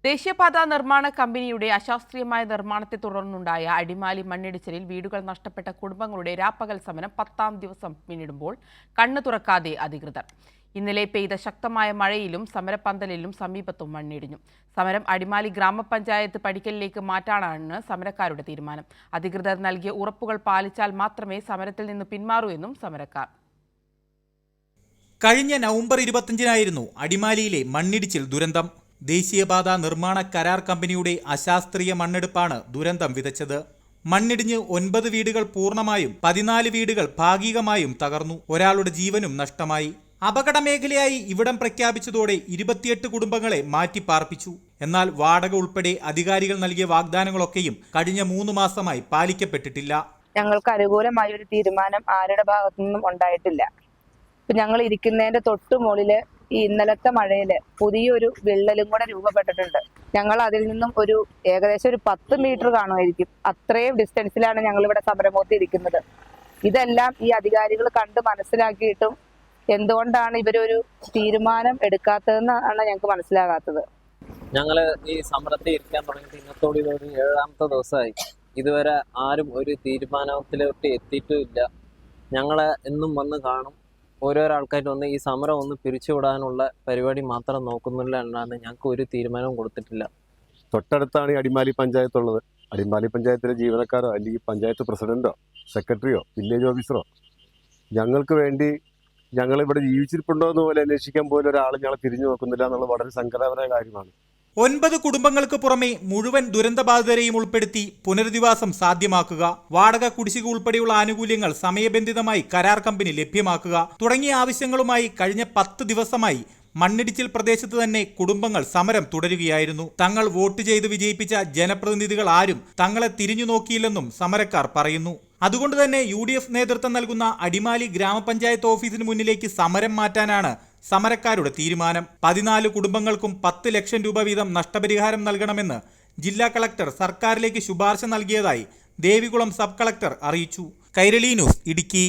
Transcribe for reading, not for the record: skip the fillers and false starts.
ദേശീയപാത നിർമ്മാണ കമ്പനിയുടെ അശാസ്ത്രീയമായ നിർമ്മാണത്തെ തുടർന്നുണ്ടായ അടിമാലി മണ്ണിടിച്ചിലിൽ വീടുകൾ നഷ്ടപ്പെട്ട കുടുംബങ്ങളുടെ രാപ്പകൽ സമരം 10ാം ദിവസം പിന്നിടുമ്പോൾ കണ്ണു തുറക്കാതെ അധികൃതർ. ഇന്നലെ പെയ്ത ശക്തമായ മഴയിലും സമരപ്പന്തലിലും സമീപത്തും മണ്ണിടിഞ്ഞു. സമരം അടിമാലി ഗ്രാമപഞ്ചായത്ത് പടിക്കലിലേക്ക് മാറ്റാനാണ് സമരക്കാരുടെ തീരുമാനം. അധികൃതർ നൽകിയ ഉറപ്പുകൾ പാലിച്ചാൽ മാത്രമേ സമരത്തിൽ നിന്ന് പിന്മാറൂ എന്നും സമരക്കാർ. കഴിഞ്ഞ നവംബർ 25-നായിരുന്നു അടിമാലിയിലെ മണ്ണിടിച്ചിൽ ദുരന്തം. ദേശീയപാത നിർമ്മാണ കരാർ കമ്പനിയുടെ അശാസ്ത്രീയ മണ്ണെടുപ്പാണ് ദുരന്തം വിതച്ചത്. മണ്ണിടിഞ്ഞ് 9 വീടുകൾ പൂർണ്ണമായും 14 വീടുകൾ ഭാഗികമായും തകർന്നു. ഒരാളുടെ ജീവനും നഷ്ടമായി. അപകട മേഖലയായി ഇവിടം പ്രഖ്യാപിച്ചതോടെ 28 കുടുംബങ്ങളെ മാറ്റിപ്പാർപ്പിച്ചു. എന്നാൽ വാടക ഉൾപ്പെടെ അധികാരികൾ നൽകിയ വാഗ്ദാനങ്ങളൊക്കെയും കഴിഞ്ഞ 3 മാസമായി പാലിക്കപ്പെട്ടിട്ടില്ല. ഞങ്ങൾക്ക് അനുകൂലമായ ഒരു തീരുമാനം ആരുടെ ഭാഗത്തു നിന്നും ഉണ്ടായിട്ടില്ല. ഞങ്ങൾ ഇരിക്കുന്നതിന്റെ തൊട്ടു മുകളില് ഈ ഇന്നലത്തെ മഴയില് പുതിയൊരു വിള്ളലും കൂടെ രൂപപ്പെട്ടിട്ടുണ്ട്. ഞങ്ങൾ അതിൽ നിന്നും ഏകദേശം ഒരു 10 മീറ്റർ കാണുമായിരിക്കും. അത്രയും ഡിസ്റ്റൻസിലാണ് ഞങ്ങൾ ഇവിടെ സമരമോത്തി ഇരിക്കുന്നത്. ഇതെല്ലാം ഈ അധികാരികൾ കണ്ട് മനസ്സിലാക്കിയിട്ടും എന്തുകൊണ്ടാണ് ഇവരൊരു തീരുമാനം എടുക്കാത്തതെന്നാണ് ഞങ്ങൾക്ക് മനസ്സിലാകാത്തത്. ഞങ്ങള് ഈ സമരത്തിൽ ഇരിക്കാൻ തുടങ്ങിയിട്ട് ഇന്നത്തോടെ ഒരു 7ാമത്തെ ദിവസമായി. ഇതുവരെ ആരും ഒരു തീരുമാനത്തിലോട്ട് എത്തിയിട്ടുമില്ല. ഞങ്ങളെ എന്നും വന്ന് കാണും. ഓരോരോ ആൾക്കാർ വന്ന് ഈ സമരം ഒന്ന് പിരിച്ചുവിടാനുള്ള പരിപാടി മാത്രം നോക്കുന്നില്ല എന്നാണ്. ഞങ്ങൾക്ക് ഒരു തീരുമാനവും കൊടുത്തിട്ടില്ല. തൊട്ടടുത്താണ് ഈ അടിമാലി പഞ്ചായത്തുള്ളത്. അടിമാലി പഞ്ചായത്തിലെ ജീവനക്കാരോ അല്ലെങ്കിൽ പഞ്ചായത്ത് പ്രസിഡന്റോ സെക്രട്ടറിയോ വില്ലേജ് ഓഫീസറോ ഞങ്ങൾക്ക് വേണ്ടി ഞങ്ങളിവിടെ ജീവിച്ചിരിപ്പുണ്ടോ എന്ന് പോലെ അന്വേഷിക്കാൻ പോലും ഒരാൾ ഞങ്ങളെ തിരിഞ്ഞു നോക്കുന്നില്ല എന്നുള്ളത് വളരെ സങ്കടകരമായ കാര്യമാണ്. 9 കുടുംബങ്ങൾക്ക് പുറമെ മുഴുവൻ ദുരന്തബാധിതരെയും ഉൾപ്പെടുത്തി പുനരധിവാസം സാധ്യമാക്കുക, വാടക കുടിശ്ശിക ഉൾപ്പെടെയുള്ള ആനുകൂല്യങ്ങൾ സമയബന്ധിതമായി കരാർ കമ്പനി ലഭ്യമാക്കുക തുടങ്ങിയ ആവശ്യങ്ങളുമായി കഴിഞ്ഞ 10 ദിവസമായി മണ്ണിടിച്ചിൽ പ്രദേശത്ത് തന്നെ കുടുംബങ്ങൾ സമരം തുടരുകയായിരുന്നു. തങ്ങൾ വോട്ട് ചെയ്ത് വിജയിപ്പിച്ച ജനപ്രതിനിധികൾ ആരും തങ്ങളെ തിരിഞ്ഞു നോക്കിയില്ലെന്നും സമരക്കാർ പറയുന്നു. അതുകൊണ്ട് തന്നെ UDF നേതൃത്വം നൽകുന്ന അടിമാലി ഗ്രാമപഞ്ചായത്ത് ഓഫീസിന് മുന്നിലേക്ക് സമരം മാറ്റാനാണ് സമരക്കാരുടെ തീരുമാനം. 14 കുടുംബങ്ങൾക്കും 10 ലക്ഷം രൂപ വീതം നഷ്ടപരിഹാരം നൽകണമെന്ന് ജില്ലാ കളക്ടർ സർക്കാരിലേക്ക് ശുപാർശ നൽകിയതായി ദേവികുളം സബ് കളക്ടർ അറിയിച്ചു. കൈരളി ന്യൂസ്, ഇടുക്കി.